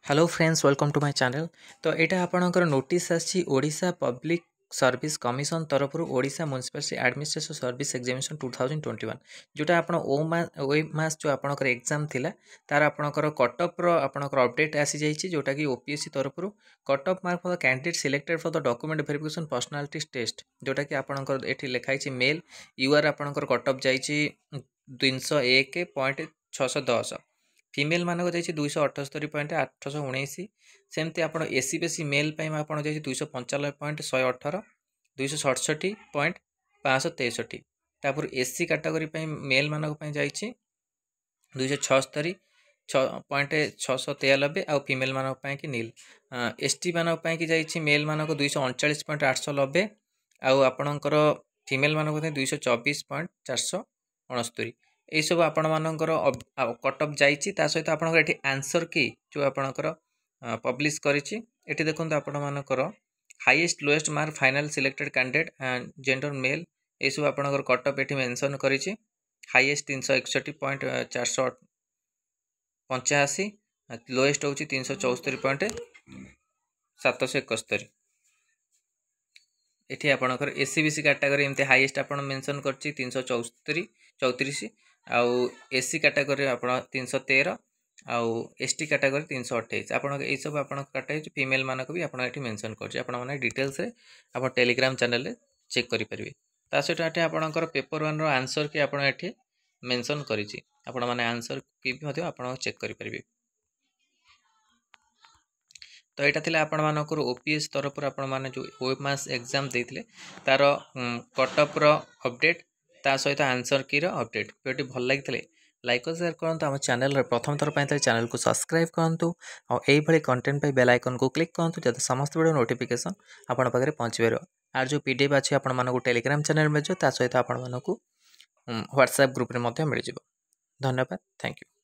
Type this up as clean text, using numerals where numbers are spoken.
Hello friends welcome to my channel. तो यहाँ आपणकर नोटिस आसी ओडिशा पब्लिक सर्विस कमिशन तरफ Odisha municipality administration service examination 2021 जोटा आपण ओ मास जो आपणकर एग्जाम थिला तार आपणकर कटअप रो आपणकर अपडेट आसी जाइछि जोटा कि ओपीएससी तरफ cutoff mark for the candidate selected for the document verification personality test जोटा कि आपणकर एठी लिखाइछि मेल यूआर आपणकर कटअप जाइछि 201.610 फीमेल मानक जाइए 278.819 सेमती आप एसी बेसी मेल आप जाइए 295.118 267.563 तापर एससी कैटेगरी मेल मानक जाइए 276.693 आउ फीमेल मानक कि नील एसटी मानक कि जाइए मेल मानक 239.890 आउ आपणकर फीमेल मानक 224.469 यही सब आपण मानकर कटअप जाइए सहित आप आंसर की जो आपणकर पब्लिश करिछि एठी देखंतु आपण मानकर highest lowest mark final selected candidate gender male ये सब आपणकर कटअप एठी मेंशन करिछि हाईएस्ट 361.485 लोएस्ट होछि 374.771 एठी आपणकर एससीबीसी कैटेगरी एमते हाईएस्ट आपण मेंशन करछि 334 आउ एससी कैटेगरी आपण 313 आउ एसटी कैटेगरी 328 आपण ए सब आपण काटे फीमेल मानक भी आपण एठी मेंशन करछि आपण माने डिटेल्स रे आपण टेलीग्राम चैनल रे चेक करि परिबे ता सहित एठी आपणकर पेपर 1 रो आंसर की आपण एठी मेंशन करिछि आपण माने आंसर की भी मते आपण चेक करि परिबे। तो यहाँ थिला आपण मानकर ओपीएस तरफ आपण माने जो वेब मास एग्जाम देथिले तार कटअप रो अपडेट ता सहित आंसर की रो अपडेट वीडियो भल लागितले लाइक और शेयर करंतु हम चैनल रे प्रथम थर पय चैनल को सब्सक्राइब करंतु और एई भली कंटेंट पय बेल आइकन को क्लिक करंतु जते समस्त वीडियो नोटिफिकेशन आपण पाखरे पहुंची बेरो आर जो पीडीएफ अछि आपण मानको टेलीग्राम चैनल में जो ता सहित आपण मानको व्हाट्सएप ग्रुप रे मध्ये मिल जिवो। धन्यवाद, थैंक यू।